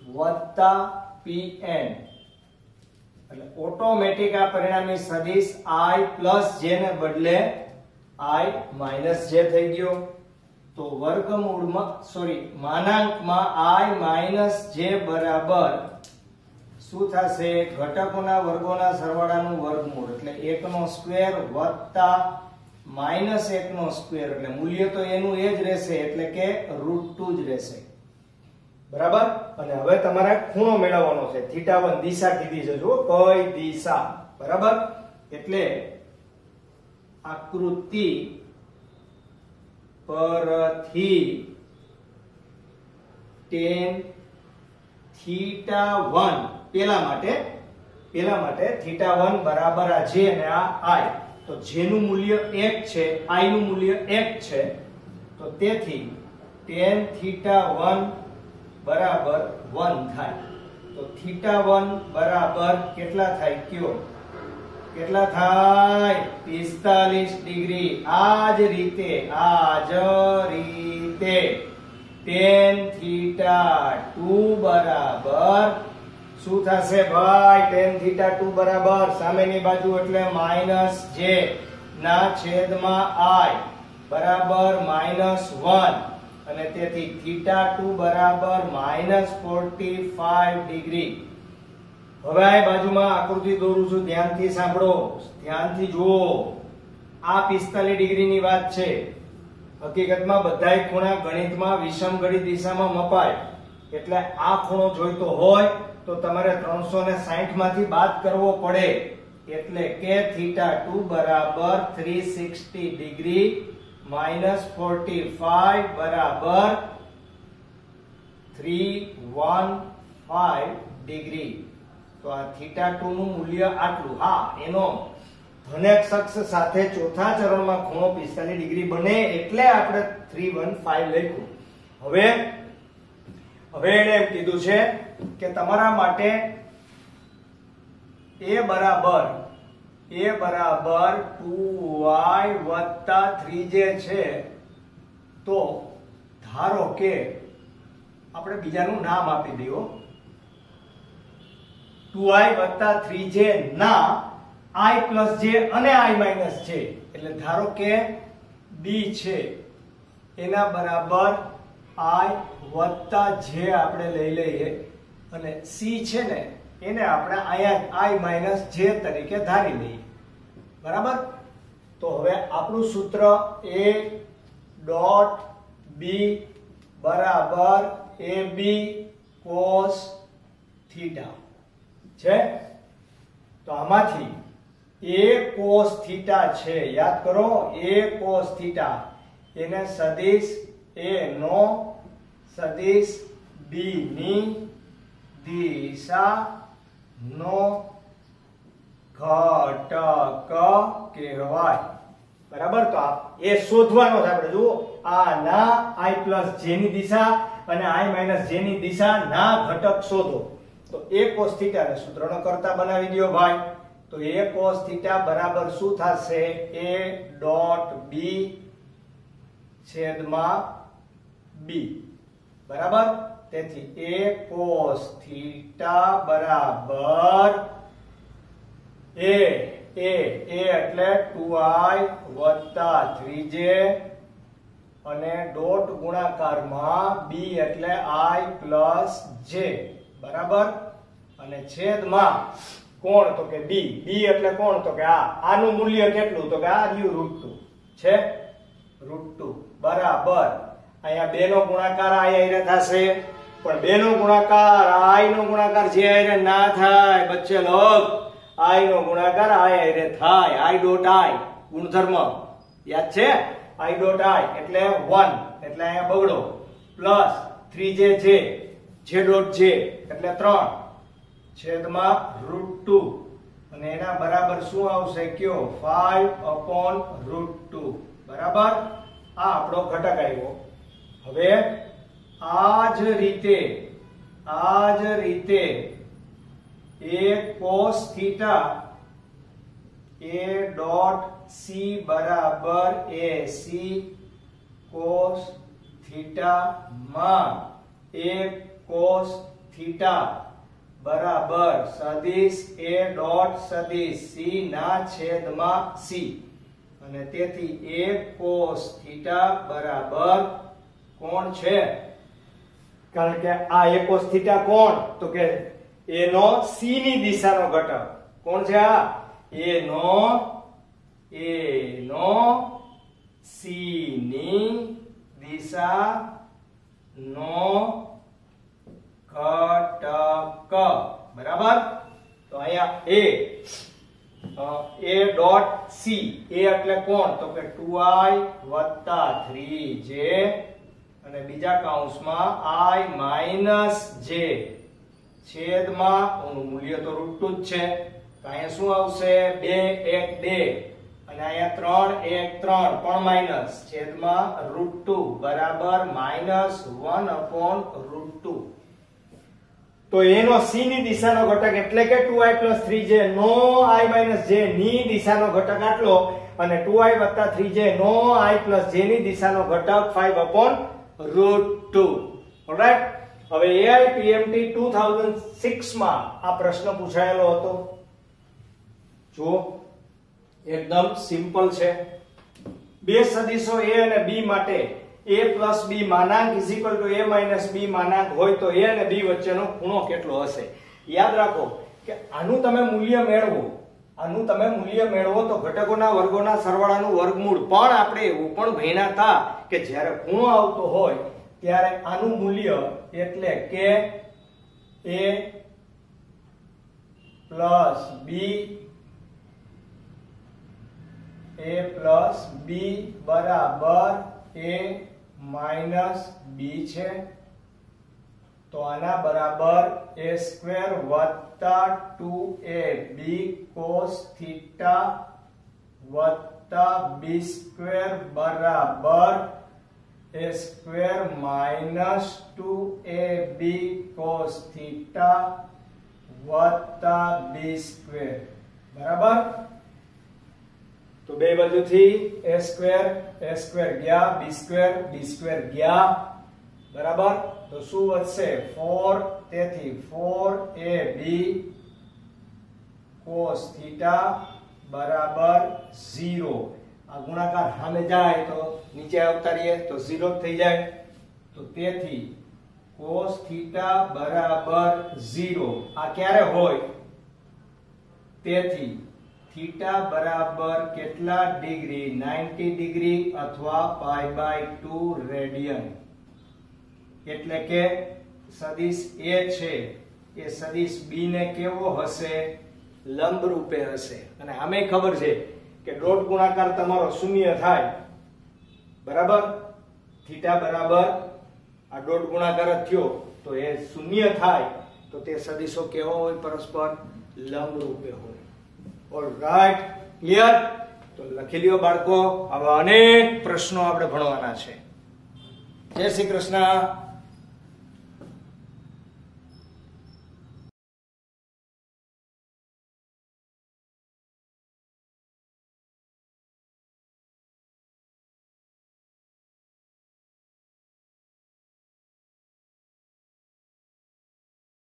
વત્તા PN. એટલે ઓટોમેટિક આ પરિણામી સદિશ i + j ને બદલે i - j થઈ ગયો. તો માનાંકમાં i - j બરાબર શું થશે? ઘટકોના વર્ગોના સરવાળાનું વર્ગમૂળ એટલે 1 નો સ્ક્વેર વત્તા -1 નો સ્ક્વેર એટલે મૂલ્ય તો એનું એ જ રહેશે એટલે કે √2 જ રહેશે. બરાબર. અને હવે તમારે ખૂણો મેળવવાનો છે. θ1 દિશા કીધી છે, જો કઈ દિશા. બરાબર. એટલે આકૃતિ પરથી tan θ1 પેલા માટે θ1 બરાબર આ j અને આ i. તો j નું મૂલ્ય 1 છે, i નું મૂલ્ય 1 છે, તો તેથી tan θ1 બરાબર 1 થાય. તો θ1 બરાબર કેટલા થાય કયો? કેટલા થાય? 45 ડિગ્રી. આ જ રીતે tan θ2 બરાબર શું થશે ભાઈ? tan θ2 બરાબર સામેની બાજુ એટલે -j ના છેદમાં i બરાબર -1 અને તેથી θ2 બરાબર -45 ડિગ્રી. હવે આ બાજુમાં આકૃતિ દોરું છું, ધ્યાનથી સાંભળો, ધ્યાનથી જુઓ. આ 45 ડિગ્રીની વાત છે. હકીકતમાં બધાય ખૂણા ગણિતમાં વિષમઘડી દિશામાં મપાય. એટલે આ ખૂણો જોઈતો હોય તો તમારે 360 માંથી બાદ કરવો પડે. એટલે કે θ2 બરાબર 360 ડિગ્રી -45 બરાબર 315 ડિગ્રી. તો આ θ2 નું મૂલ્ય આટલું. હા, એનો ધનાક્ષ અક્ષ સાથે ચોથા ચરણમાં ખૂણો 45 ડિગ્રી બને એટલે આપણે 315 લખ્યું. હવે એને એમ કીધું છે કે તમારા માટે a બરાબર 2y + 3j છે. તો ધારો કે આપણે બીજાનું નામ આપી દઈએ. 2y + 3j ના i + j અને i - j. એટલે ધારો કે b છે એના બરાબર i + j આપણે લઈ લઈએ અને c છે ને એને આપણે અહીંયા i - j તરીકે ધારી લઈએ. બરાબર? તો હવે આપણું સૂત્ર a.b બરાબર ab cos θ છે. તો આમાંથી a cos θ છે, યાદ કરો, a cos θ એને સદિશ a નો સદિશ b ની દિશા નો ઘટક કહેવાય. બરાબર? તો એ શોધવાનો છે આપણે. જુઓ, આ ના i + j ની દિશા અને i - j ની દિશા ના ઘટક શોધો. તો a cos θ ને સૂત્રનો કરતા બનાવી દો ભાઈ. તો a cos θ બરાબર શું થશે? a.b છેદમાં b. બરાબર? તેથી a cos θ બરાબર a એટલે 2i + 3j અને ડોટ ગુણાકારમાં b એટલે i + j. બરાબર? અને છેદમાં કોણ? તો કે b. b એટલે કોણ? તો કે આનું મૂલ્ય કેટલું? તો કે આ રહ્યું √2 છે. √2 બરાબર અહીંયા 2 નો ગુણાકાર i આયરે થશે, પણ 2 નો ગુણાકાર i નો ગુણાકાર j આયરે ના થાય. બચ્ચે લોગ, i નો ગુણાકાર i આયરે થાય. i ડોટ i ગુણધર્મ યાદ છે? i ડોટ i એટલે 1 એટલે અહીંયા બગડો plus 3j j dot j એટલે 3 છેદમાં √2 અને એના બરાબર શું આવશે કયો? 5/√2. બરાબર? આ આપણો ઘટક આવ્યો. હવે આ જ રીતે a cos θ a dot c બરાબર ac cos θ માં a cos θ બરાબર સદિશ a ડોટ સદિશ c ના છેદમાં c અને તેથી a cos θ બરાબર કોણ છે? કારણ કે આ a cos θ કોણ? તો કે a નો c ની દિશાનો ઘટક. કોણ છે આ? a નો c ની દિશાનો ઘટક. બરાબર? તો અહીંયા a ડોટ c, a એટલે કોણ? તો કે 2i + 3j અને બીજા કૌંસમાં i - j છેદમાં ઓનું મૂલ્ય તો √2 જ છે, તો અહીંયા શું આવશે 2 1 2 અને અહીંયા 3 1 3 પણ માઈનસ છેદમાં √2 બરાબર -1/√2. તો એનો c ની દિશાનો ઘટક એટલે કે 2i + 3j no i - j ની દિશાનો ઘટક આટલો અને 2i + 3j no i + j ની દિશાનો ઘટક 5/√2. ઓલરાઈટ. હવે AIPMT 2006 માં આ પ્રશ્ન પૂછાયેલો હતો. જો એકદમ સિમ્પલ છે. બે સદિશો a અને b માટે a + b માનાંક = a - b માનાંક હોય તો a અને b વચ્ચેનો ખૂણો કેટલો હશે? યાદ રાખો કે આનું તમે મૂલ્ય મેળવો તો ઘટકોના વર્ગોના સરવાળાનું વર્ગમૂળ. પણ આપણે એવું પણ ભણ્યા હતા કે જ્યારે ખૂણો આવતો હોય ત્યારે આનું મૂલ્ય એટલે કે a + b બરાબર a - b છે. તો આના બરાબર a² + 2ab cos θ + b² બરાબર a² - 2ab cos θ + b². બરાબર. તો બે બાજુથી a² ગયા, b² ગયા. બરાબર. તો શું વધશે? 4. તેથી 4ab cos θ બરાબર 0. આ ગુણાકાર સામે જાય તો નીચે આવતા રહીએ તો 0 થઈ જાય. તો તેથી cos θ બરાબર 0. આ ક્યારે હોય? તેથી θ બરાબર કેટલા ડિગ્રી? 90 ડિગ્રી અથવા π/2 રેડિયન. એટલે કે સદિશ a છે એ સદિશ b ને કેવો હશે? લંબ રૂપે હશે. અને આમે ખબર છે કે ડોટ ગુણાકાર તમારો શૂન્ય થાય. બરાબર. θ બરાબર આ ડોટ ગુણાકાર જ થયો તો એ શૂન્ય થાય તો તે સદિશો કેવો હોય? પરસ્પર લંબ રૂપે હોય. ઓલરાઈટ. ક્લિયર? તો લખી લ્યો બાળકો. આવા અનેક પ્રશ્નો આપણે ભણવાના છે. જય શ્રી કૃષ્ણ.